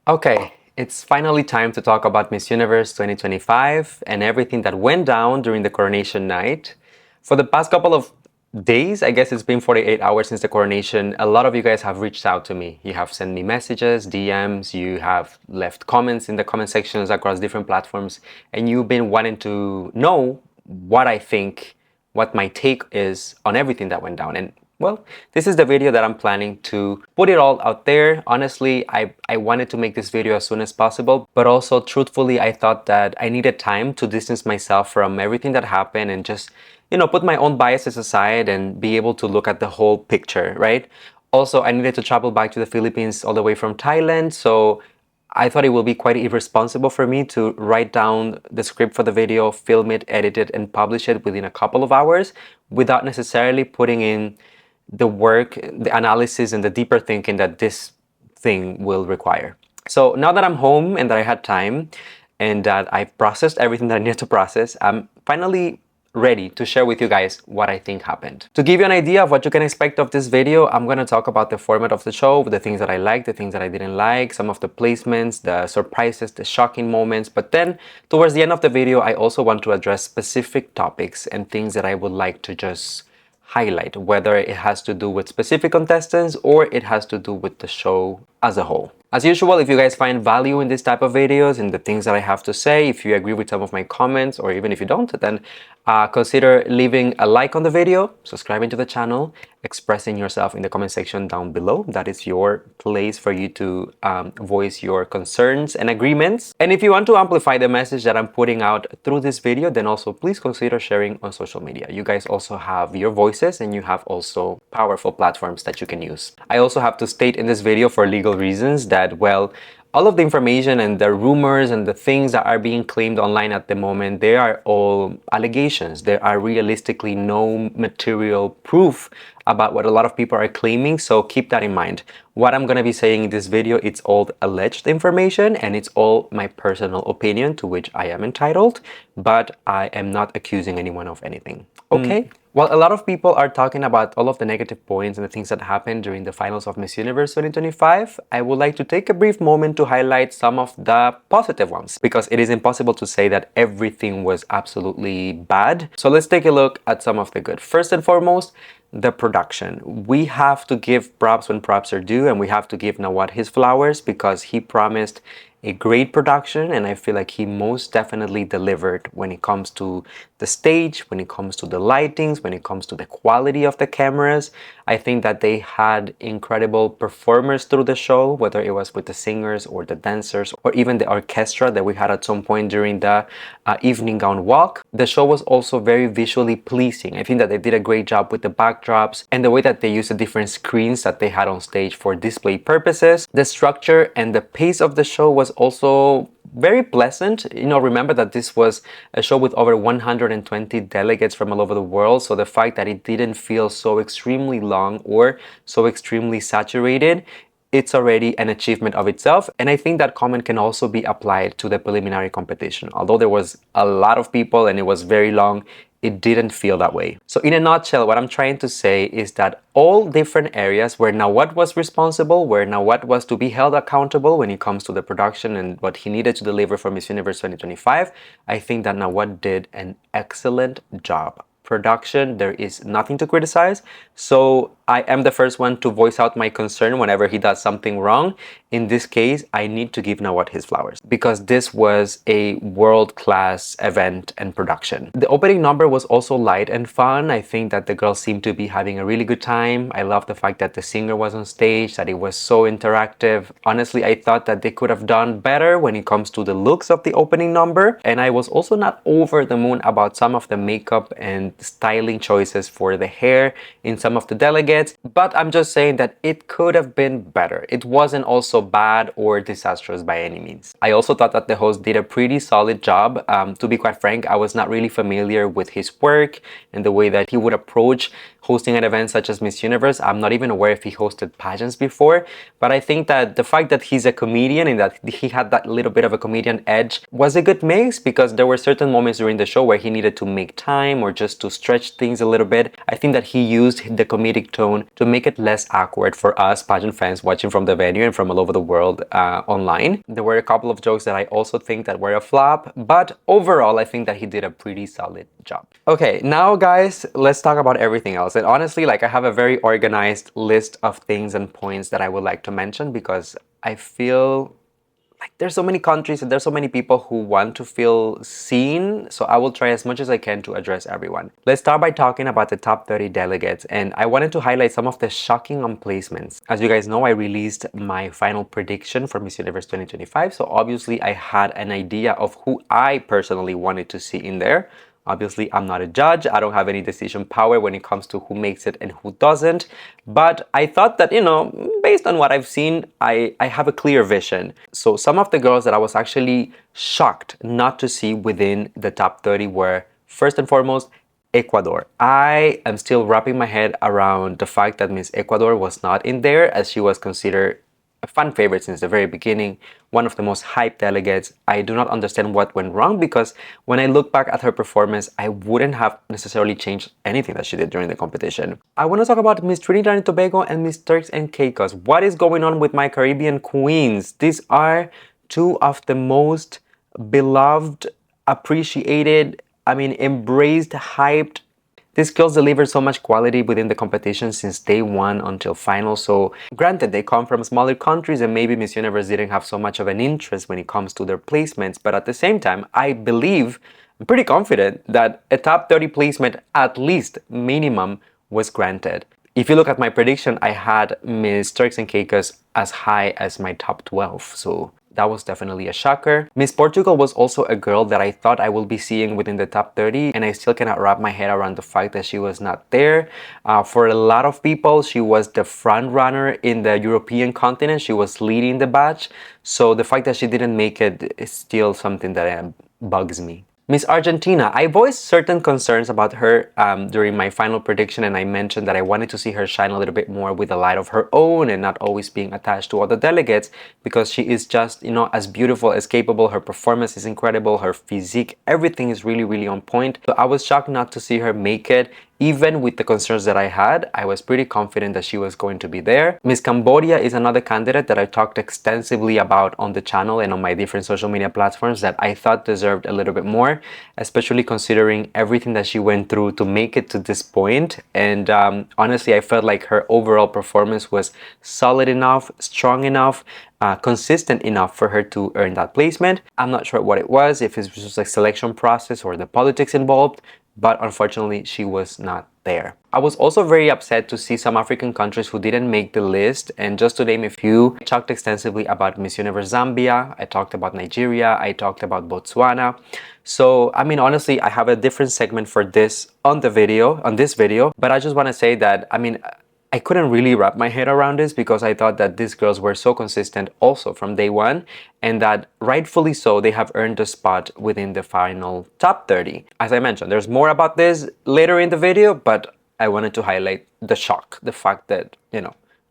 Okay, it's finally time to talk about Miss Universe 2025 and everything that went down during the coronation night. For the past couple of days, I guess it's been 48 hours since the coronation, a lot of you guys have reached out to me. You have sent me messages, DMs, you have left comments in the comment sections across different platforms, and you've been wanting to know what I think, what my take is on everything that went down. And well, this is the video that I'm planning to put it all out there. Honestly, I wanted to make this video as soon as possible, but also truthfully, I thought that I needed time to distance myself from everything that happened and just, put my own biases aside and be able to look at the whole picture, right? Also, I needed to travel back to the Philippines all the way from Thailand, so I thought it would be quite irresponsible for me to write down the script for the video, film it, edit it, and publish it within a couple of hours without necessarily putting in the work, the analysis, and the deeper thinking that this thing will require. So now that I'm home and that I had time and that I've processed everything that I need to process, I'm finally ready to share with you guys what I think happened. To give you an idea of what you can expect of this video, I'm going to talk about the format of the show, the things that I liked, the things that I didn't like, some of the placements, the surprises, the shocking moments. But then towards the end of the video, I also want to address specific topics and things that I would like to just highlight, whether it has to do with specific contestants or it has to do with the show as a whole. As usual, if you guys find value in this type of videos and the things that I have to say, if you agree with some of my comments, or even if you don't, then consider leaving a like on the video, subscribing to the channel, expressing yourself in the comment section down below. That is your place for you to voice your concerns and agreements. And if you want to amplify the message that I'm putting out through this video, then also please consider sharing on social media. You guys also have your voices and you have also powerful platforms that you can use. I also have to state in this video for legal reasons that, well, all of the information and the rumors and the things that are being claimed online at the moment, they are all allegations. There are realistically no material proof about what a lot of people are claiming, so keep that in mind. What I'm gonna be saying in this video, it's all alleged information and it's all my personal opinion to which I am entitled, but I am not accusing anyone of anything. Okay? While a lot of people are talking about all of the negative points and the things that happened during the finals of Miss Universe 2025, I would like to take a brief moment to highlight some of the positive ones, because it is impossible to say that everything was absolutely bad. So let's take a look at some of the good. First and foremost, the production. We have to give props when props are due, and we have to give Nawat his flowers because he promised a great production, and I feel like he most definitely delivered when it comes to the stage, when it comes to the lightings, when it comes to the quality of the cameras. I think that they had incredible performers through the show, whether it was with the singers or the dancers or even the orchestra that we had at some point during the evening gown walk. The show was also very visually pleasing. I think that they did a great job with the backdrops and the way that they used the different screens that they had on stage for display purposes. The structure and the pace of the show was also very pleasant. Remember that this was a show with over 120 delegates from all over the world, so the fact that it didn't feel so extremely long or so extremely saturated, it's already an achievement of itself. And I think that comment can also be applied to the preliminary competition. Although there was a lot of people and it was very long, it didn't feel that way. So in a nutshell, what I'm trying to say is that all different areas where Nawat was responsible, where Nawat was to be held accountable when it comes to the production and what he needed to deliver for Miss Universe 2025, I think that Nawat did an excellent job. Production, there is nothing to criticize. So I am the first one to voice out my concern whenever he does something wrong. In this case, I need to give Nawat his flowers because this was a world-class event and production. The opening number was also light and fun. I think that the girls seemed to be having a really good time. I love the fact that the singer was on stage, that it was so interactive. Honestly, I thought that they could have done better when it comes to the looks of the opening number. And I was also not over the moon about some of the makeup and styling choices for the hair in some of the delegates, but I'm just saying that it could have been better. It wasn't also bad or disastrous by any means. I also thought that the host did a pretty solid job. To be quite frank, I was not really familiar with his work and the way that he would approach hosting an event such as Miss Universe. I'm not even aware if he hosted pageants before, but I think that the fact that he's a comedian and that he had that little bit of a comedian edge was a good mix, because there were certain moments during the show where he needed to make time or just to stretch things a little bit. I think that he used the comedic tone tone to make it less awkward for us pageant fans watching from the venue and from all over the world online. There were a couple of jokes that I also think that were a flop, but overall I think that he did a pretty solid job. Okay, now guys, let's talk about everything else. And honestly, like, I have a very organized list of things and points that I would like to mention because I feel like there's so many countries and there's so many people who want to feel seen, so I will try as much as I can to address everyone. Let's start by talking about the top 30 delegates, and I wanted to highlight some of the shocking placements. As you guys know, I released my final prediction for Miss Universe 2025, so obviously I had an idea of who I personally wanted to see in there. Obviously, I'm not a judge. I don't have any decision power when it comes to who makes it and who doesn't. But I thought that, you know, based on what I've seen, I have a clear vision. So some of the girls that I was actually shocked not to see within the top 30 were, first and foremost, Ecuador. I am still wrapping my head around the fact that Miss Ecuador was not in there, as she was considered a fan favorite since the very beginning, one of the most hyped delegates. I do not understand what went wrong, because when I look back at her performance, I wouldn't have necessarily changed anything that she did during the competition. I want to talk about Miss Trinidad and Tobago and Miss Turks and Caicos. What is going on with my Caribbean queens? These are two of the most beloved, appreciated, embraced, hyped. These girls delivered so much quality within the competition since day one until final. So granted, they come from smaller countries and maybe Miss Universe didn't have so much of an interest when it comes to their placements. But at the same time, I'm pretty confident that a top 30 placement, at least minimum, was granted. If you look at my prediction, I had Miss Turks and Caicos as high as my top 12. So that was definitely a shocker. Miss Portugal was also a girl that I thought I will be seeing within the top 30, and I still cannot wrap my head around the fact that she was not there. For a lot of people, she was the front runner in the European continent. She was leading the batch. So the fact that she didn't make it is still something that bugs me. Miss Argentina, I voiced certain concerns about her during my final prediction, and I mentioned that I wanted to see her shine a little bit more with a light of her own and not always being attached to other delegates, because she is just, you know, as beautiful, as capable. Her performance is incredible, her physique, everything is really, really on point. So I was shocked not to see her make it. Even with the concerns that I had, I was pretty confident that she was going to be there. Miss Cambodia is another candidate that I talked extensively about on the channel and on my different social media platforms that I thought deserved a little bit more, especially considering everything that she went through to make it to this point. And honestly, I felt like her overall performance was solid enough, strong enough, consistent enough for her to earn that placement. I'm not sure what it was, if it was just a selection process or the politics involved, but unfortunately she was not there. I was also very upset to see some African countries who didn't make the list, and just to name a few, I talked extensively about Miss Universe Zambia, I talked about Nigeria, I talked about Botswana. So honestly, I have a different segment for this on this video, but I just want to say that I couldn't really wrap my head around this, because I thought that these girls were so consistent also from day one, and that rightfully so, they have earned a spot within the final top 30. As I mentioned, there's more about this later in the video, but I wanted to highlight the shock, the fact that,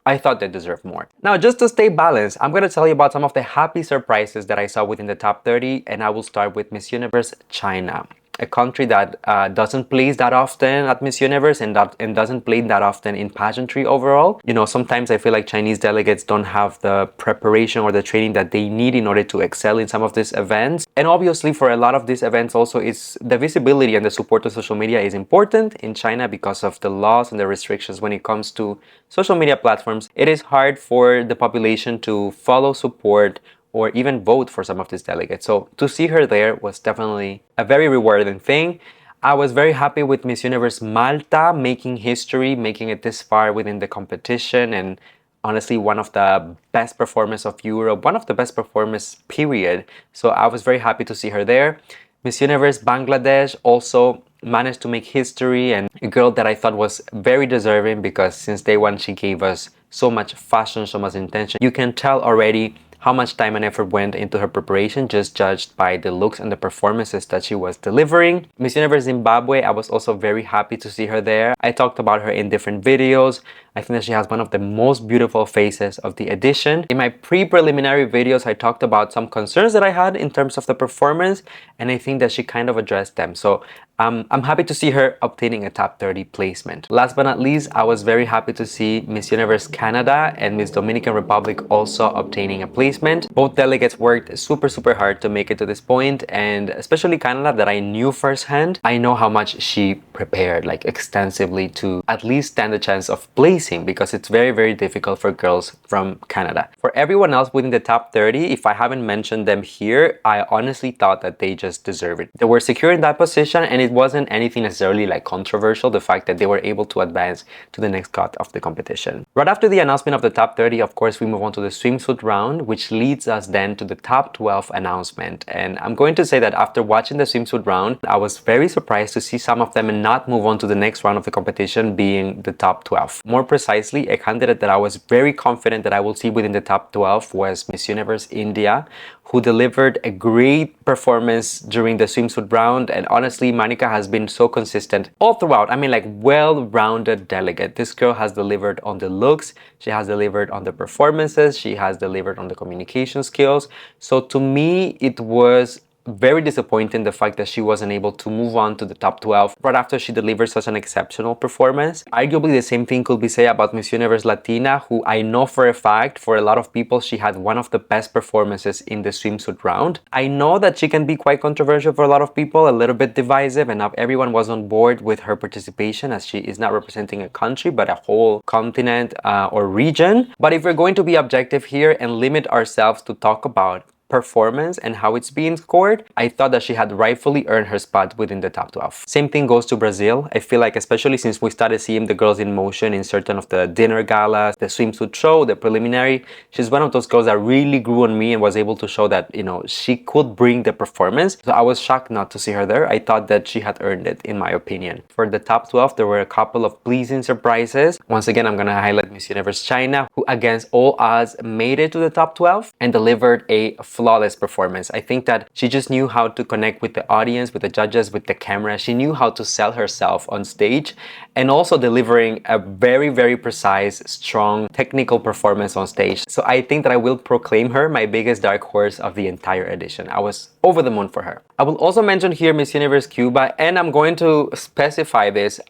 I thought they deserved more. Now, just to stay balanced, I'm going to tell you about some of the happy surprises that I saw within the top 30, and I will start with Miss Universe China. A country that doesn't place that often at Miss Universe and doesn't play that often in pageantry overall. Sometimes I feel like Chinese delegates don't have the preparation or the training that they need in order to excel in some of these events. And obviously for a lot of these events also, it's the visibility and the support of social media is important in China because of the laws and the restrictions when it comes to social media platforms. It is hard for the population to follow, support, or even vote for some of these delegates. So to see her there was definitely a very rewarding thing. I was very happy with Miss Universe Malta making history, making it this far within the competition, and honestly one of the best performers of Europe, one of the best performers period. So I was very happy to see her there. Miss Universe Bangladesh also managed to make history, and a girl that I thought was very deserving, because since day one she gave us so much fashion, so much intention. You can tell already how much time and effort went into her preparation, just judged by the looks and the performances that she was delivering. Miss Universe Zimbabwe, I was also very happy to see her there. I talked about her in different videos. I think that she has one of the most beautiful faces of the edition. In my pre-preliminary videos, I talked about some concerns that I had in terms of the performance, and I think that she kind of addressed them. So I'm happy to see her obtaining a top 30 placement. Last but not least, I was very happy to see Miss Universe Canada and Miss Dominican Republic also obtaining a placement. Both delegates worked super hard to make it to this point, and especially Canada, that I knew firsthand. I know how much she prepared, like, extensively to at least stand a chance of placing, because it's very difficult for girls from Canada. For everyone else within the top 30, if I haven't mentioned them here, I honestly thought that they just deserve it. They were secure in that position, and it wasn't anything necessarily like controversial, the fact that they were able to advance to the next cut of the competition. Right after the announcement of the top 30, of course, we move on to the swimsuit round, which leads us then to the top 12 announcement. And I'm going to say that after watching the swimsuit round, I was very surprised to see some of them and not move on to the next round of the competition, being the top 12. More precisely, a candidate that I was very confident that I will see within the top 12 was Miss Universe India, who delivered a great performance during the swimsuit round. And honestly, Monica has been so consistent all throughout. I mean, like, well-rounded delegate. This girl has delivered on the looks, she has delivered on the performances, she has delivered on the communication skills. So to me, it was very disappointing the fact that she wasn't able to move on to the top 12 right after she delivered such an exceptional performance. Arguably, the same thing could be said about Miss Universe Latina, who I know for a fact, for a lot of people, she had one of the best performances in the swimsuit round. I know that she can be quite controversial for a lot of people, a little bit divisive, and not everyone was on board with her participation, as she is not representing a country but a whole continent or region. But if we're going to be objective here and limit ourselves to talk about performance and how it's being scored, I thought that she had rightfully earned her spot within the top 12. Same thing goes to Brazil. I feel like, especially since we started seeing the girls in motion in certain of the dinner galas, the swimsuit show, the preliminary, she's one of those girls that really grew on me and was able to show that, you know, she could bring the performance. So I was shocked not to see her there. I thought that she had earned it, in my opinion. For the top 12, there were a couple of pleasing surprises. Once again, I'm gonna highlight Miss Universe China, who against all odds made it to the top 12 and delivered a flawless performance. I think that she just knew how to connect with the audience, with the judges, with the camera. She knew how to sell herself on stage, and also delivering a very precise, strong, technical performance on stage. So I think that I will proclaim her my biggest dark horse of the entire edition. I was over the moon for her. I will also mention here Miss Universe Cuba, and I'm going to specify this.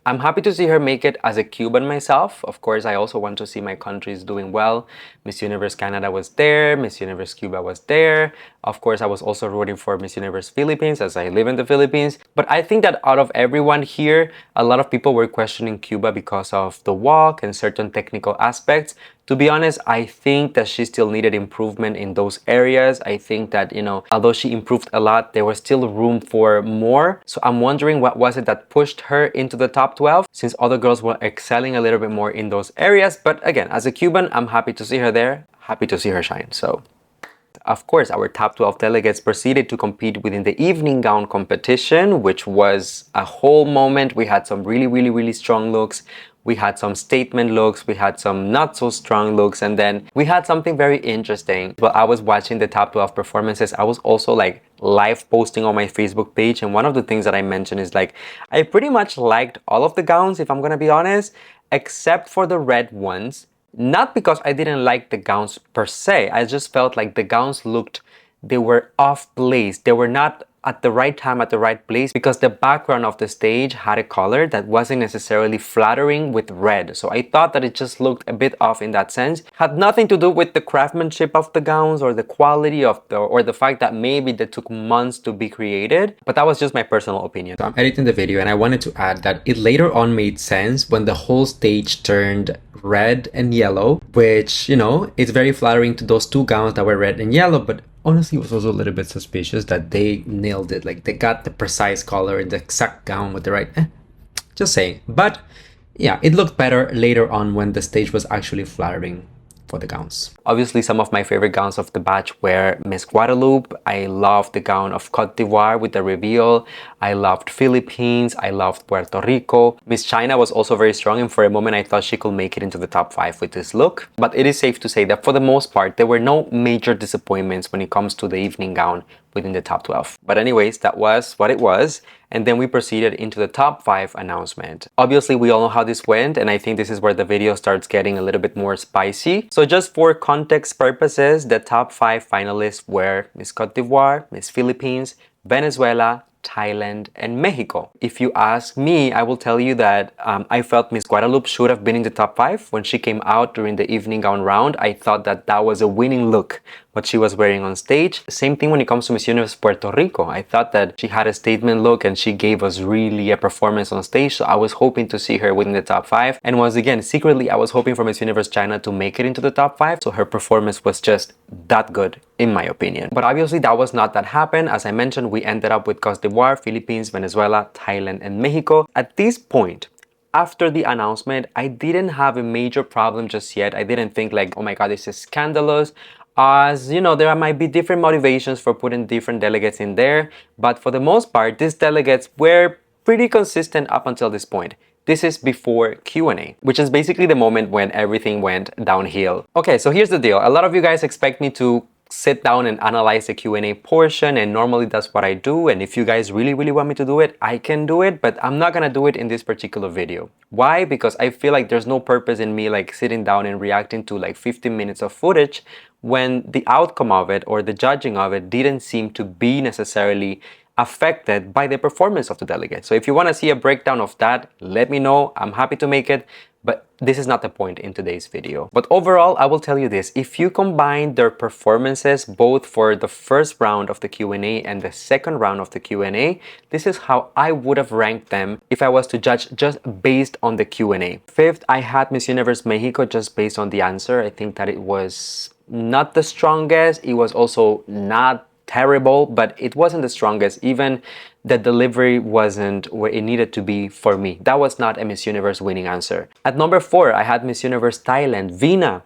I'm happy to see her make it as a Cuban myself. Of course, I also want to see my countries doing well. Miss Universe Canada was there, Miss Universe Cuba was there. Of course, I was also rooting for Miss Universe Philippines, as I live in the Philippines. But I think that out of everyone here, a lot of people were questioning Cuba because of the walk and certain technical aspects. To be honest, I think that she still needed improvement in those areas. I think that, you know, although she improved a lot, there was still room for more. So I'm wondering what was it that pushed her into the top 12, since other girls were excelling a little bit more in those areas. But again, as a Cuban, I'm happy to see her there, happy to see her shine. So of course, our top 12 delegates proceeded to compete within the evening gown competition, which was a whole moment. We had some really strong looks. We had some statement looks, we had some not so strong looks, and then we had something very interesting. While I was watching the top 12 performances, I was also like live posting on my Facebook page, and one of the things that I mentioned is like, I pretty much liked all of the gowns, if I'm gonna be honest, except for the red ones. Not because I didn't like the gowns per se, I just felt like the gowns looked, they were off place. They were not at the right time, at the right place, because the background of the stage had a color that wasn't necessarily flattering with red. So I thought that it just looked a bit off in that sense. Had nothing to do with the craftsmanship of the gowns or the quality of the fact that maybe they took months to be created, but that was just my personal opinion. So I'm editing the video and I wanted to add that it later on made sense when the whole stage turned red and yellow, which, you know, it's very flattering to those two gowns that were red and yellow, but honestly, it was also a little bit suspicious that they nailed it. Like, they got the precise color and the exact gown with the right... just saying. But yeah, it looked better later on when the stage was actually flattering for the gowns. Obviously, some of my favorite gowns of the batch were Miss Guadeloupe. I loved the gown of Cote d'Ivoire with the reveal. I loved Philippines. I loved Puerto Rico. Miss China was also very strong, and for a moment I thought she could make it into the top 5 with this look. But it is safe to say that for the most part, there were no major disappointments when it comes to the evening gown within the top 12. But anyways, that was what it was. And then we proceeded into the top 5 announcement. Obviously, we all know how this went, and I think this is where the video starts getting a little bit more spicy. So just for context purposes, the top 5 finalists were Miss Cote d'Ivoire, Miss Philippines, Venezuela, Thailand, and Mexico. If you ask me, I will tell you that I felt Miss Guadeloupe should have been in the top 5. When she came out during the evening gown round, I thought that that was a winning look, what she was wearing on stage. Same thing when it comes to Miss Universe Puerto Rico. I thought that she had a statement look and she gave us really a performance on stage, so I was hoping to see her within the top 5. And once again, secretly, I was hoping for Miss Universe China to make it into the top 5, so her performance was just that good, in my opinion. But obviously, that was not that happen. As I mentioned, we ended up with Cote d'Ivoire, Philippines, Venezuela, Thailand, and Mexico. At this point, after the announcement, I didn't have a major problem just yet. I didn't think like, oh my god, this is scandalous. As you know, there might be different motivations for putting different delegates in there, but for the most part, these delegates were pretty consistent up until this point. This is before Q&A, which is basically the moment when everything went downhill. Okay, so here's the deal. A lot of you guys expect me to sit down and analyze the Q&A portion, and normally that's what I do, and if you guys really want me to do it, I can do it, but I'm not gonna do it in this particular video. Why? Because I feel like there's no purpose in me like sitting down and reacting to like 15 minutes of footage when the outcome of it or the judging of it didn't seem to be necessarily affected by the performance of the delegate. So if you want to see a breakdown of that, let me know. I'm happy to make it, but this is not the point in today's video. But overall, I will tell you this. If you combine their performances both for the first round of the Q&A and the second round of the Q&A, this is how I would have ranked them if I was to judge just based on the Q&A. Fifth, I had Miss Universe Mexico just based on the answer. I think that it was not the strongest. It was also not terrible, but it wasn't the strongest. Even the delivery wasn't where it needed to be for me. That was not a Miss Universe winning answer. At number 4, I had Miss Universe Thailand, Vina,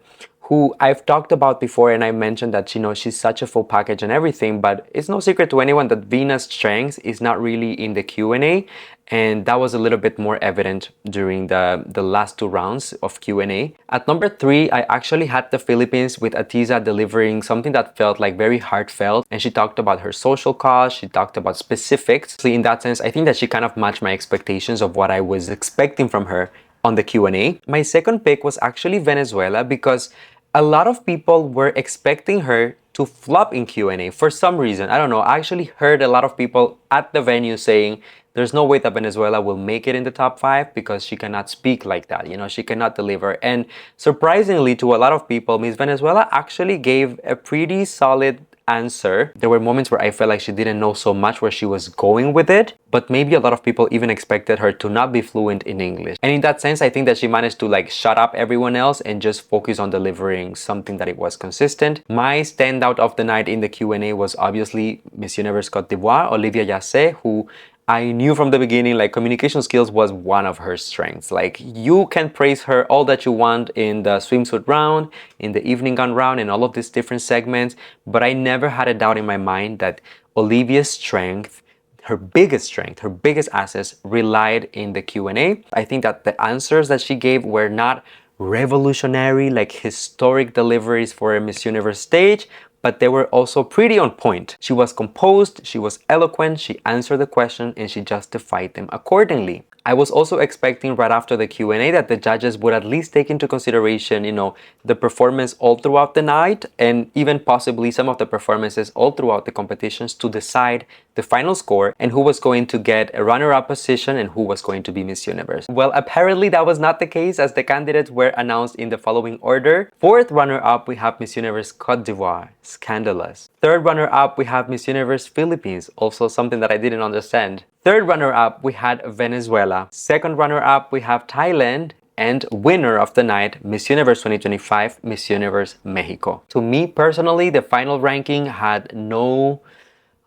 who I've talked about before, and I mentioned that, you know, she's such a full package and everything, but it's no secret to anyone that Vina's strength is not really in the Q&A, and that was a little bit more evident during the last 2 rounds of Q&A. At number 3, I actually had the Philippines with Aiza delivering something that felt like very heartfelt, and she talked about her social cause, she talked about specifics. So in that sense, I think that she kind of matched my expectations of what I was expecting from her on the Q&A. My second pick was actually Venezuela because a lot of people were expecting her to flop in Q&A for some reason. I don't know. I actually heard a lot of people at the venue saying there's no way that Venezuela will make it in the top 5 because she cannot speak like that. You know, she cannot deliver. And surprisingly to a lot of people, Miss Venezuela actually gave a pretty solid answer. There were moments where I felt like she didn't know so much where she was going with it, but maybe a lot of people even expected her to not be fluent in English. And in that sense, I think that she managed to like shut up everyone else and just focus on delivering something that it was consistent. My standout of the night in the Q&A was obviously Miss Universe Cote d'Ivoire, Olivia Yacé, who I knew from the beginning like communication skills was one of her strengths. Like you can praise her all that you want in the swimsuit round, in the evening gown round, and all of these different segments, but I never had a doubt in my mind that Olivia's strength, her biggest assets relied in the Q&A. I think that the answers that she gave were not revolutionary, like historic deliveries for a Miss Universe stage, but they were also pretty on point. She was composed, she was eloquent, she answered the question, and she justified them accordingly. I was also expecting right after the Q&A that the judges would at least take into consideration, you know, the performance all throughout the night and even possibly some of the performances all throughout the competitions to decide the final score and who was going to get a runner-up position and who was going to be Miss Universe. Well, apparently that was not the case as the candidates were announced in the following order. 4th runner-up, we have Miss Universe Cote d'Ivoire, scandalous. 3rd runner-up, we have Miss Universe Philippines, also something that I didn't understand. 3rd runner-up, we had Venezuela. 2nd runner-up, we have Thailand. And winner of the night, Miss Universe 2025, Miss Universe Mexico. To me personally, the final ranking had no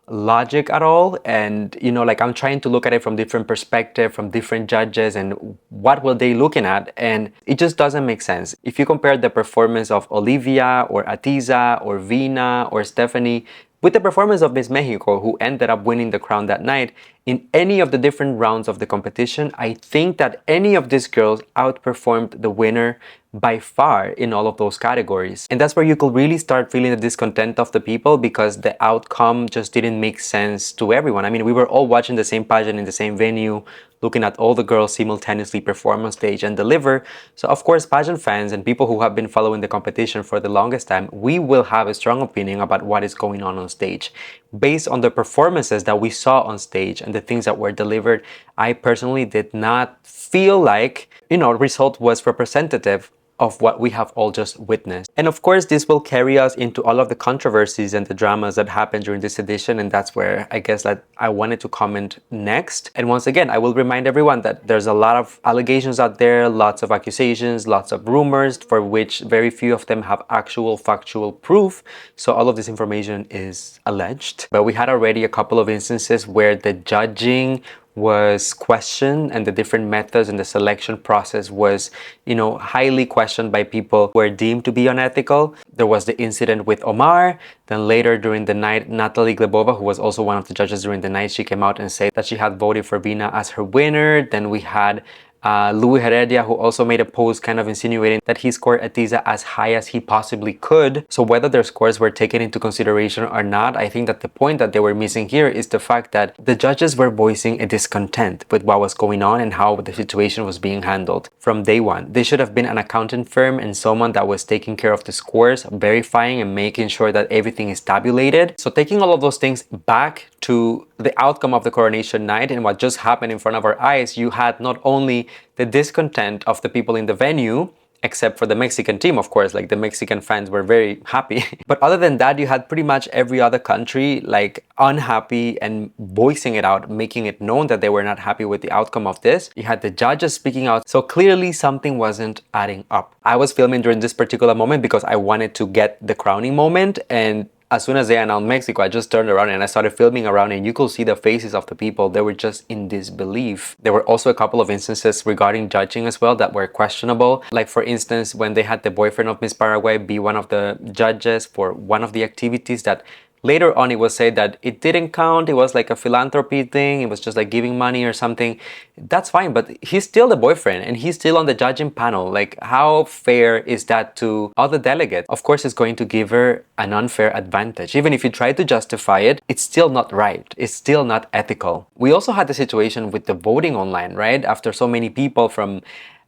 logic at all. And like, I'm trying to look at it from different perspective, from different judges, and what were they looking at, and it just doesn't make sense. If you compare the performance of Olivia or Aiza or Vina or Stephanie with the performance of Miss Mexico, who ended up winning the crown that night, in any of the different rounds of the competition, I think that any of these girls outperformed the winner by far in all of those categories. And that's where you could really start feeling the discontent of the people, because the outcome just didn't make sense to everyone. I mean, we were all watching the same pageant in the same venue, looking at all the girls simultaneously perform on stage and deliver. So of course, pageant fans and people who have been following the competition for the longest time, we will have a strong opinion about what is going on stage. Based on the performances that we saw on stage and the things that were delivered, I personally did not feel like, result was representative of what we have all just witnessed. And of course, this will carry us into all of the controversies and the dramas that happened during this edition, and that's where I guess that I wanted to comment next. And once again, I will remind everyone that there's a lot of allegations out there, lots of accusations, lots of rumors, for which very few of them have actual factual proof. So all of this information is alleged. But we had already a couple of instances where the judging was questioned, and the different methods and the selection process was, highly questioned by people who were deemed to be unethical. There was the incident with Omar. Then later during the night, Natalie Glebova, who was also one of the judges during the night, she came out and said that she had voted for Vina as her winner. Then we had Louis Heredia, who also made a post kind of insinuating that he scored Aiza as high as he possibly could. So whether their scores were taken into consideration or not, I think that the point that they were missing here is the fact that the judges were voicing a discontent with what was going on and how the situation was being handled from day one. They should have been an accounting firm and someone that was taking care of the scores, verifying and making sure that everything is tabulated. So taking all of those things back to the outcome of the coronation night and what just happened in front of our eyes, you had not only the discontent of the people in the venue, except for the Mexican team, of course, like the Mexican fans were very happy. But other than that, you had pretty much every other country like unhappy and voicing it out, making it known that they were not happy with the outcome of this. You had the judges speaking out. So clearly something wasn't adding up. I was filming during this particular moment because I wanted to get the crowning moment, and as soon as they announced Mexico, I just turned around and I started filming around, and you could see the faces of the people. They were just in disbelief. There were also a couple of instances regarding judging as well that were questionable. Like for instance, when they had the boyfriend of Miss Paraguay be one of the judges for one of the activities that later on it was said that it didn't count. It was like a philanthropy thing. It was just like giving money or something. That's fine, but he's still the boyfriend and he's still on the judging panel. Like, how fair is that to other delegates? Of course, it's going to give her an unfair advantage. Even if you try to justify it, it's still not right. It's still not ethical. We also had the situation with the voting online, right? After so many people from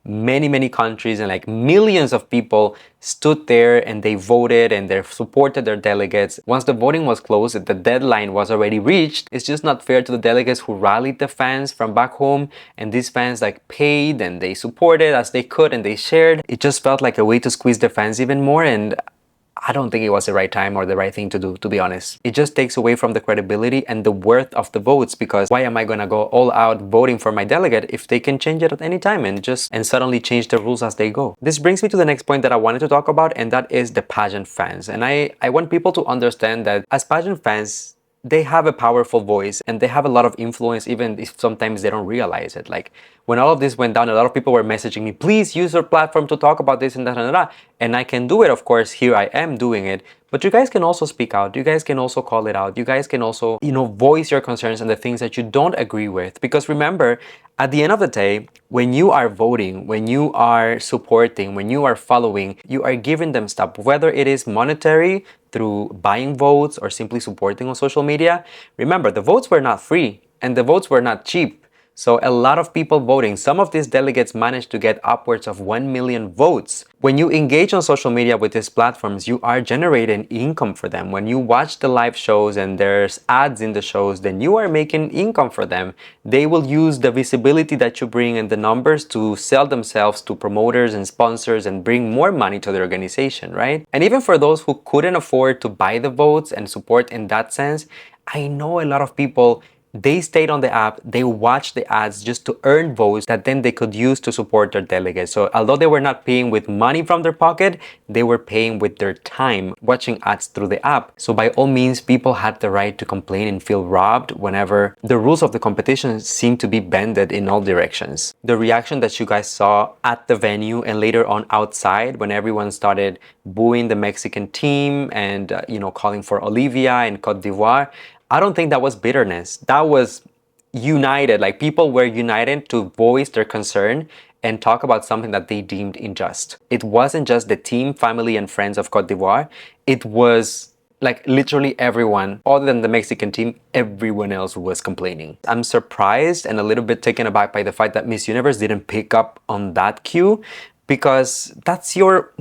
many countries and like millions of people stood there and they voted and they supported their delegates. Once the voting was closed, the deadline was already reached. It's just not fair to the delegates who rallied the fans from back home, and these fans like paid and they supported as they could and they shared. It just felt like a way to squeeze the fans even more, and I don't think it was the right time or the right thing to do, to be honest. It just takes away from the credibility and the worth of the votes, because why am I gonna go all out voting for my delegate if they can change it at any time and suddenly change the rules as they go? This brings me to the next point that I wanted to talk about, and that is the pageant fans. And I want people to understand that as pageant fans, they have a powerful voice and they have a lot of influence, even if sometimes they don't realize it. Like when all of this went down, a lot of people were messaging me, please use your platform to talk about this and that and that. And I can do it, of course. Here I am doing it. But you guys can also speak out. You guys can also call it out. You guys can also, voice your concerns and the things that you don't agree with. Because remember, at the end of the day, when you are voting, when you are supporting, when you are following, you are giving them stuff, whether it is monetary through buying votes or simply supporting on social media. Remember, the votes were not free and the votes were not cheap. So a lot of people voting. Some of these delegates managed to get upwards of 1 million votes. When you engage on social media with these platforms, you are generating income for them. When you watch the live shows and there's ads in the shows, then you are making income for them. They will use the visibility that you bring and the numbers to sell themselves to promoters and sponsors and bring more money to the organization, right? And even for those who couldn't afford to buy the votes and support in that sense, I know a lot of people They stayed on the app, they watched the ads just to earn votes that then they could use to support their delegates. So although they were not paying with money from their pocket, they were paying with their time watching ads through the app. So by all means, people had the right to complain and feel robbed whenever the rules of the competition seemed to be bended in all directions. The reaction that you guys saw at the venue and later on outside when everyone started booing the Mexican team and calling for Olivia and Cote d'Ivoire, I don't think that was bitterness. That was united. Like, people were united to voice their concern and talk about something that they deemed unjust. It wasn't just the team, family, and friends of Cote d'Ivoire. It was like literally everyone, other than the Mexican team, everyone else was complaining. I'm surprised and a little bit taken aback by the fact that Miss Universe didn't pick up on that cue, because that's your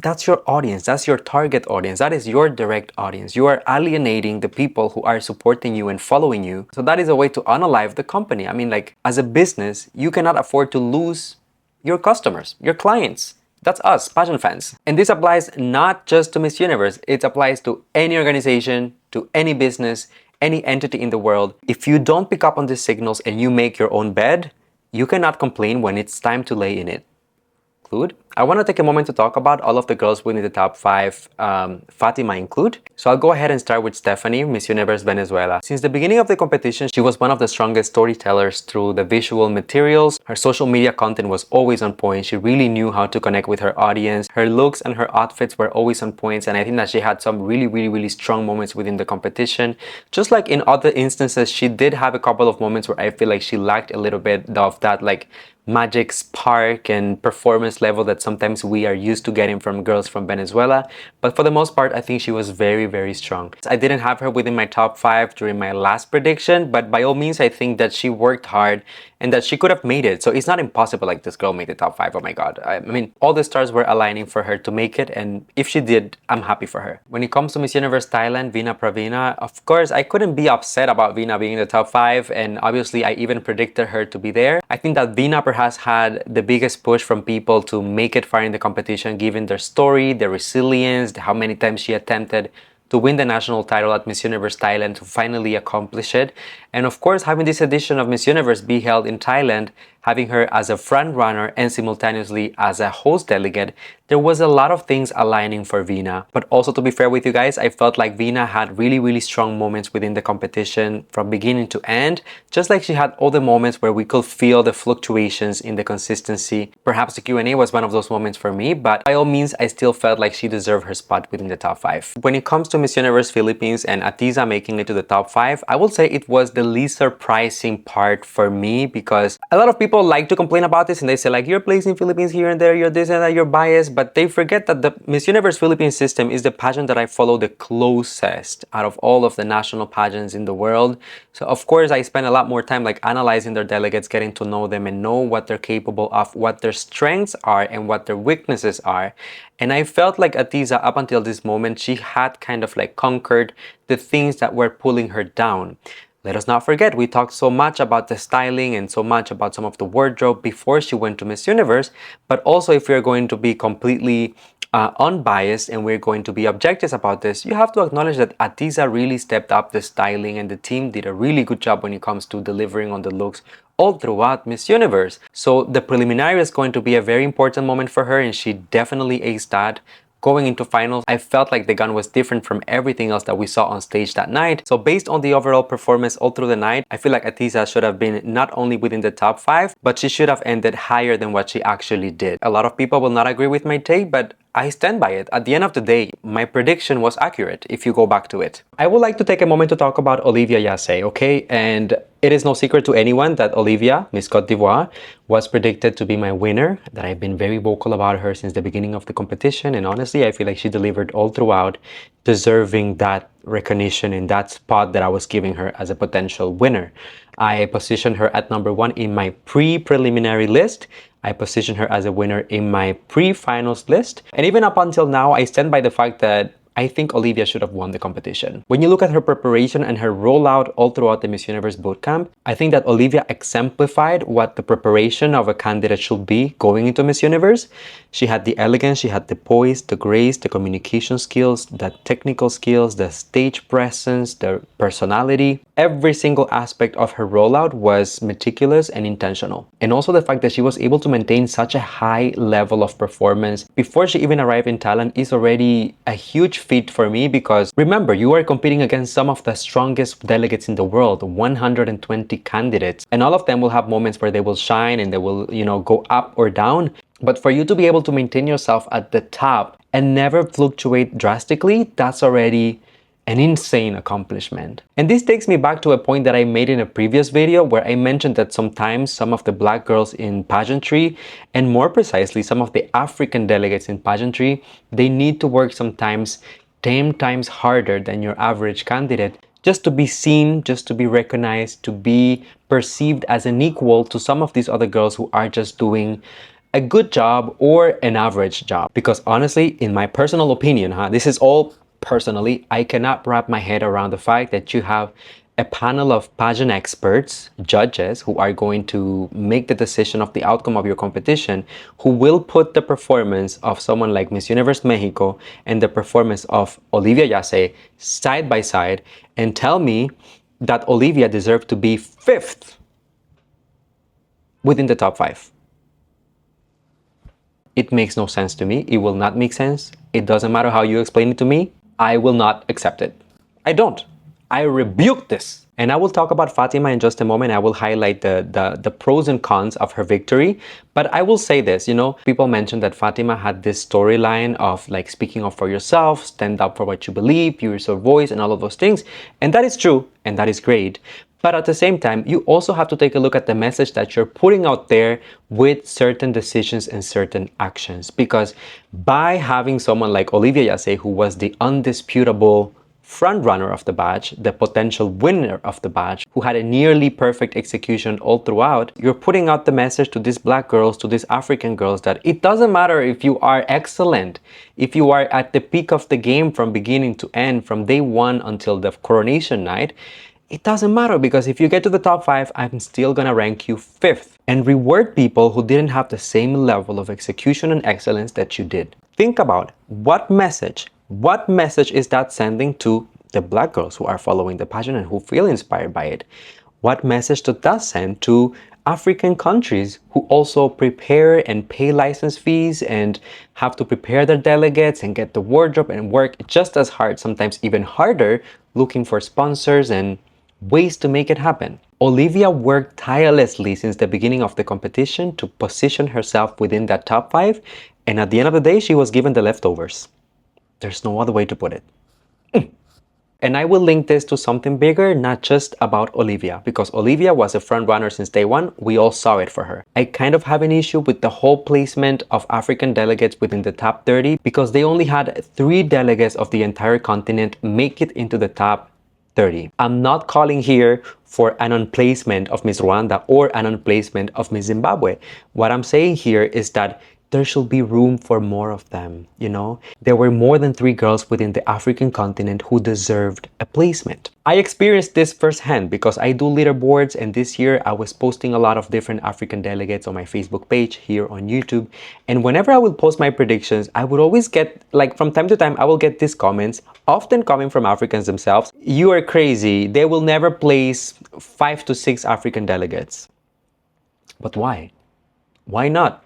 audience, that's your target audience, that is your direct audience. You are alienating the people who are supporting you and following you. So that is a way to unalive the company. I mean, like, as a business, you cannot afford to lose your customers, your clients. That's us, pageant fans. And this applies not just to Miss Universe, it applies to any organization, to any business, any entity in the world. If you don't pick up on these signals and you make your own bed, you cannot complain when it's time to lay in it. I want to take a moment to talk about all of the girls winning the top 5, Fatima include. So I'll go ahead and start with Stephanie, Miss Universe Venezuela. Since the beginning of the competition, she was one of the strongest storytellers through the visual materials. Her social media content was always on point. She really knew how to connect with her audience. Her looks and her outfits were always on point, and I think that she had some really strong moments within the competition. Just like in other instances, she did have a couple of moments where I feel like she lacked a little bit of that like magic spark and performance level that sometimes we are used to getting from girls from Venezuela. But for the most part, I think she was very strong. I didn't have her within my top 5 during my last prediction, but by all means, I think that she worked hard and that she could have made it. So it's not impossible like this girl made the top 5. Oh my God. I mean, all the stars were aligning for her to make it, and if she did, I'm happy for her. When it comes to Miss Universe Thailand, Vina Pravina, of course, I couldn't be upset about Vina being in the top 5, and obviously I even predicted her to be there. I think that Vina perhaps had the biggest push from people to make it far in the competition, given their story, their resilience, how many times she attempted to win the national title at Miss Universe Thailand, to finally accomplish it. And of course, having this edition of Miss Universe be held in Thailand, having her as a front runner and simultaneously as a host delegate, there was a lot of things aligning for Vina. But also, to be fair with you guys, I felt like Vina had really strong moments within the competition from beginning to end, just like she had all the moments where we could feel the fluctuations in the consistency. Perhaps the Q&A was one of those moments for me, but by all means, I still felt like she deserved her spot within the top 5. When it comes to Miss Universe Philippines and Aiza making it to the top 5, I will say it was the least surprising part for me, because a lot of people like to complain about this and they say like, you're placing Philippines here and there, you're this and that, you're biased, but they forget that the Miss Universe Philippines system is the pageant that I follow the closest out of all of the national pageants in the world. So of course I spend a lot more time like analyzing their delegates, getting to know them and know what they're capable of, what their strengths are and what their weaknesses are. And I felt like Aiza, up until this moment, she had kind of like conquered the things that were pulling her down. Let us not forget, we talked so much about the styling and so much about some of the wardrobe before she went to Miss Universe, but also if we're going to be completely unbiased and we're going to be objective about this, you have to acknowledge that Aiza really stepped up the styling, and the team did a really good job when it comes to delivering on the looks all throughout Miss Universe. So the preliminary is going to be a very important moment for her, and she definitely aced that. Going into finals, I felt like the gun was different from everything else that we saw on stage that night. So based on the overall performance all through the night, I feel like Aiza should have been not only within the top 5, but she should have ended higher than what she actually did. A lot of people will not agree with my take, but I stand by it. At the end of the day, my prediction was accurate if you go back to it. I would like to take a moment to talk about Olivia Yacé, okay? And it is no secret to anyone that Olivia, Miss Cote d'Ivoire, was predicted to be my winner, that I've been very vocal about her since the beginning of the competition, and honestly, I feel like she delivered all throughout, deserving that recognition in that spot that I was giving her as a potential winner. I positioned her at number 1 in my pre-preliminary list. I positioned her as a winner in my pre-finals list. And even up until now, I stand by the fact that I think Olivia should have won the competition. When you look at her preparation and her rollout all throughout the Miss Universe bootcamp, I think that Olivia exemplified what the preparation of a candidate should be going into Miss Universe. She had the elegance, she had the poise, the grace, the communication skills, the technical skills, the stage presence, the personality. Every single aspect of her rollout was meticulous and intentional. And also the fact that she was able to maintain such a high level of performance before she even arrived in Thailand is already a huge feat for me, because remember, you are competing against some of the strongest delegates in the world, 120 candidates, and all of them will have moments where they will shine and they will, go up or down. But for you to be able to maintain yourself at the top and never fluctuate drastically, that's already an insane accomplishment. And this takes me back to a point that I made in a previous video where I mentioned that sometimes some of the black girls in pageantry, and more precisely some of the African delegates in pageantry, they need to work sometimes 10 times harder than your average candidate just to be seen, just to be recognized, to be perceived as an equal to some of these other girls who are just doing a good job or an average job. Because honestly, in my personal opinion, this is all personally, I cannot wrap my head around the fact that you have a panel of pageant experts, judges, who are going to make the decision of the outcome of your competition, who will put the performance of someone like Miss Universe Mexico and the performance of Olivia Yacé side by side and tell me that Olivia deserved to be 5th within the top 5. It makes no sense to me. It will not make sense. It doesn't matter how you explain it to me. I will not accept it. I don't. I rebuke this. And I will talk about Fatima in just a moment. I will highlight the pros and cons of her victory. But I will say this, people mentioned that Fatima had this storyline of like speaking up for yourself, stand up for what you believe, use your voice and all of those things. And that is true. And that is great. But at the same time, you also have to take a look at the message that you're putting out there with certain decisions and certain actions. Because by having someone like Olivia Yacé, who was the undisputable front runner of the badge, the potential winner of the badge, who had a nearly perfect execution all throughout, you're putting out the message to these black girls, to these African girls, that it doesn't matter if you are excellent, if you are at the peak of the game from beginning to end, from day one until the coronation night. It doesn't matter, because if you get to the top 5, I'm still gonna rank you 5th and reward people who didn't have the same level of execution and excellence that you did. Think about what message is that sending to the black girls who are following the pageant and who feel inspired by it? What message does that send to African countries who also prepare and pay license fees and have to prepare their delegates and get the wardrobe and work just as hard, sometimes even harder, looking for sponsors and ways to make it happen? Olivia worked tirelessly since the beginning of the competition to position herself within that top 5, and at the end of the day, she was given the leftovers. There's no other way to put it. And I will link this to something bigger, not just about Olivia, because Olivia was a front runner since day one. We all saw it for her. I kind of have an issue with the whole placement of African delegates within the top 30, because they only had 3 delegates of the entire continent make it into the top 30. I'm not calling here for an unplacement of Miss Rwanda or an unplacement of Miss Zimbabwe. What I'm saying here is that there should be room for more of them, There were more than 3 girls within the African continent who deserved a placement. I experienced this firsthand because I do leaderboards, and this year I was posting a lot of different African delegates on my Facebook page here on YouTube. And whenever I would post my predictions, I would always get, like from time to time, I will get these comments, often coming from Africans themselves. You are crazy. They will never place 5 to 6 African delegates. But why? Why not?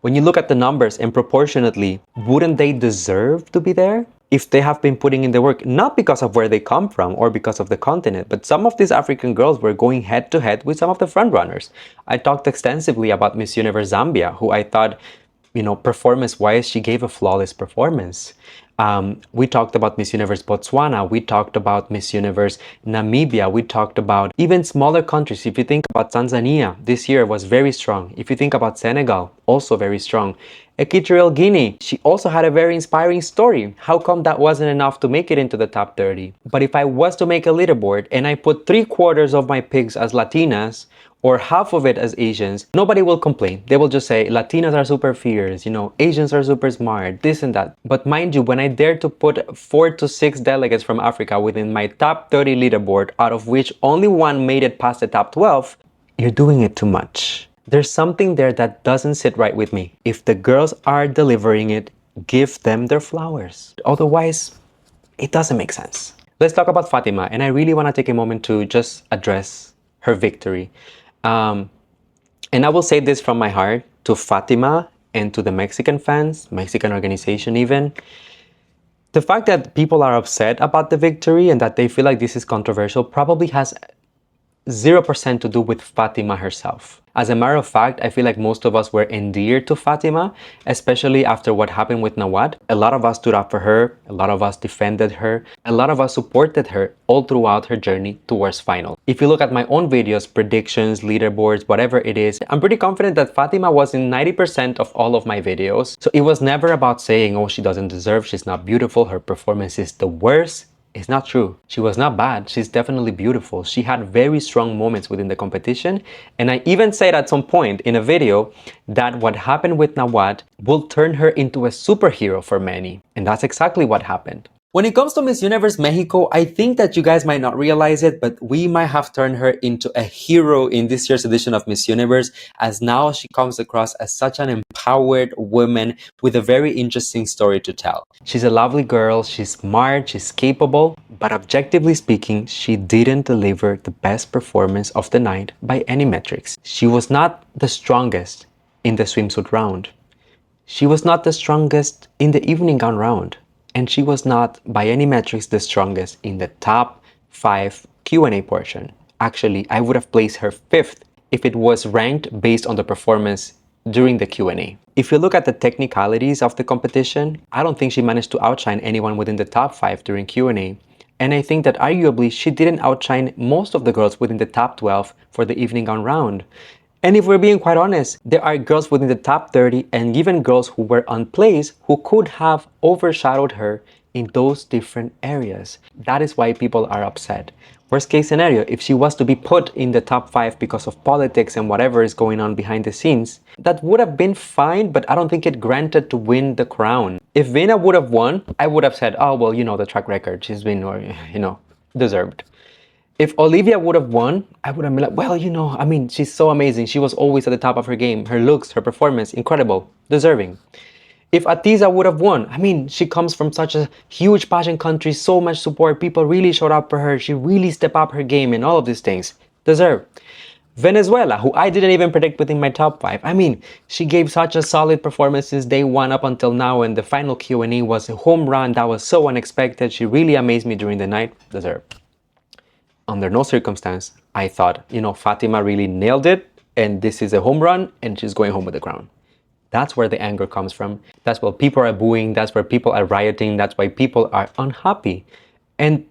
When you look at the numbers and proportionately, wouldn't they deserve to be there? If they have been putting in the work, not because of where they come from or because of the continent, but some of these African girls were going head to head with some of the front runners. I talked extensively about Miss Universe Zambia, who I thought, performance-wise, she gave a flawless performance. We talked about Miss Universe Botswana, we talked about Miss Universe Namibia, we talked about even smaller countries. If you think about Tanzania, this year was very strong. If you think about Senegal, also very strong. Equatorial Guinea, she also had a very inspiring story. How come that wasn't enough to make it into the top 30? But if I was to make a leaderboard and I put 3/4 of my picks as Latinas, or half of it as Asians, nobody will complain. They will just say Latinos are super fierce, you know, Asians are super smart, this and that. But mind you, when I dare to put 4 to 6 delegates from Africa within my top 30 leaderboard, out of which only one made it past the top 12, you're doing it too much. There's something there that doesn't sit right with me. If the girls are delivering it, give them their flowers. Otherwise, it doesn't make sense. Let's talk about Fatima, and I really want to take a moment to just address her victory. And I will say this from my heart to Fatima and to the Mexican fans, Mexican organization even. The fact that people are upset about the victory and that they feel like this is controversial probably has 0% to do with Fatima herself. As a matter of fact, I feel like most of us were endeared to Fatima, especially after what happened with Nawad. A lot of us stood up for her, a lot of us defended her, a lot of us supported her all throughout her journey towards final. If you look at my own videos, predictions, leaderboards, whatever it is, I'm pretty confident that Fatima was in 90% of all of my videos. So it was never about saying, oh, she doesn't deserve, she's not beautiful, her performance is the worst. It's not true. She was not bad. She's definitely beautiful. She had very strong moments within the competition. And I even said at some point in a video that what happened with Nawad will turn her into a superhero for many. And that's exactly what happened. When it comes to Miss Universe Mexico, I think that you guys might not realize it, but we might have turned her into a hero in this year's edition of Miss Universe, as now she comes across as such an empowered woman with a very interesting story to tell. She's a lovely girl, she's smart, she's capable, but objectively speaking, she didn't deliver the best performance of the night by any metrics. She was not the strongest in the swimsuit round. She was not the strongest in the evening gown round. And she was not, by any metrics, the strongest in the top 5 Q&A portion. Actually, I would have placed her 5th if it was ranked based on the performance during the Q&A. If you look at the technicalities of the competition, I don't think she managed to outshine anyone within the top 5 during Q&A. And I think that arguably she didn't outshine most of the girls within the top 12 for the evening gown round. And if we're being quite honest, there are girls within the top 30 and even girls who were on place who could have overshadowed her in those different areas. That is why people are upset. Worst case scenario, if she was to be put in the top 5 because of politics and whatever is going on behind the scenes, that would have been fine, but I don't think it granted to win the crown. If Vina would have won, I would have said, oh, well, you know, the track record, she's been, you know, deserved. If Olivia would have won, I would have been like, well, you know, I mean, she's so amazing. She was always at the top of her game. Her looks, her performance, incredible, deserving. If Aiza would have won, I mean, she comes from such a huge pageant country, so much support. People really showed up for her. She really stepped up her game and all of these things. Deserve. Venezuela, who I didn't even predict within my top 5. I mean, she gave such a solid performance since day one up until now, and the final Q&A was a home run that was so unexpected. She really amazed me during the night. Deserve. Under no circumstance, I thought, you know, Fatima really nailed it and this is a home run and she's going home with the crown. That's where the anger comes from. That's where people are booing. That's where people are rioting. That's why people are unhappy. And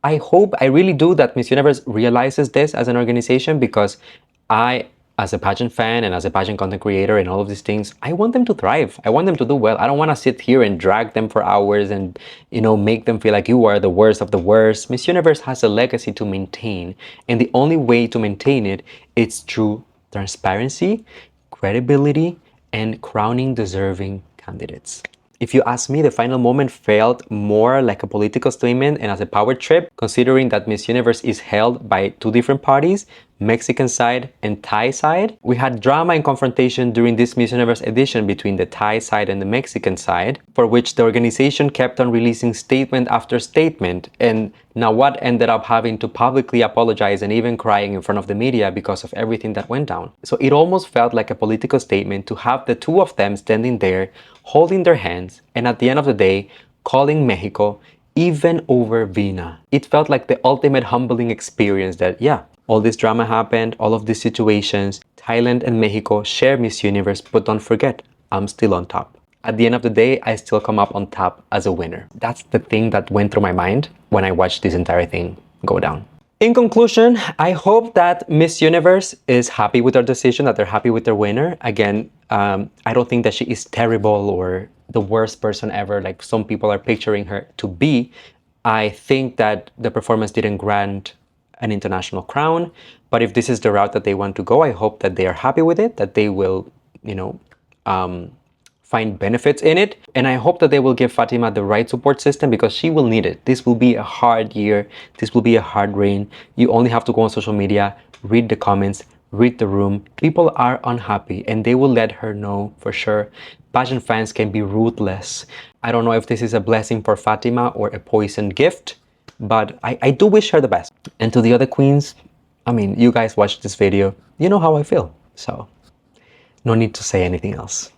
I hope, I really do, that Miss Universe realizes this as an organization, because I, as a pageant fan and as a pageant content creator and all of these things, I want them to thrive. I want them to do well. I don't want to sit here and drag them for hours and, you know, make them feel like you are the worst of the worst. Miss Universe has a legacy to maintain, and the only way to maintain it is through transparency, credibility, and crowning deserving candidates. If you ask me, the final moment felt more like a political statement and as a power trip, considering that Miss Universe is held by 2 different parties, Mexican side and Thai side. We had drama and confrontation during this Miss Universe edition between the Thai side and the Mexican side, for which the organization kept on releasing statement after statement, and Nawad ended up having to publicly apologize and even crying in front of the media because of everything that went down. So it almost felt like a political statement to have the 2 of them standing there, holding their hands, and at the end of the day, calling Mexico even over Vina. It felt like the ultimate humbling experience that, yeah, all this drama happened, all of these situations, Thailand and Mexico share Miss Universe, but don't forget, I'm still on top. At the end of the day, I still come up on top as a winner. That's the thing that went through my mind when I watched this entire thing go down. In conclusion, I hope that Miss Universe is happy with their decision, that they're happy with their winner. Again, I don't think that she is terrible or the worst person ever, like some people are picturing her to be. I think that the performance didn't grant an international crown. But if this is the route that they want to go, I hope that they are happy with it, that they will, you know, find benefits in it. And I hope that they will give Fatima the right support system, because she will need it. This will be a hard year. This will be a hard reign. You only have to go on social media, read the comments, read the room. People are unhappy and they will let her know for sure. Pageant fans can be ruthless. I don't know if this is a blessing for Fatima or a poisoned gift, but I do wish her the best. And to the other queens, I mean, you guys watched this video. You know how I feel. So no need to say anything else.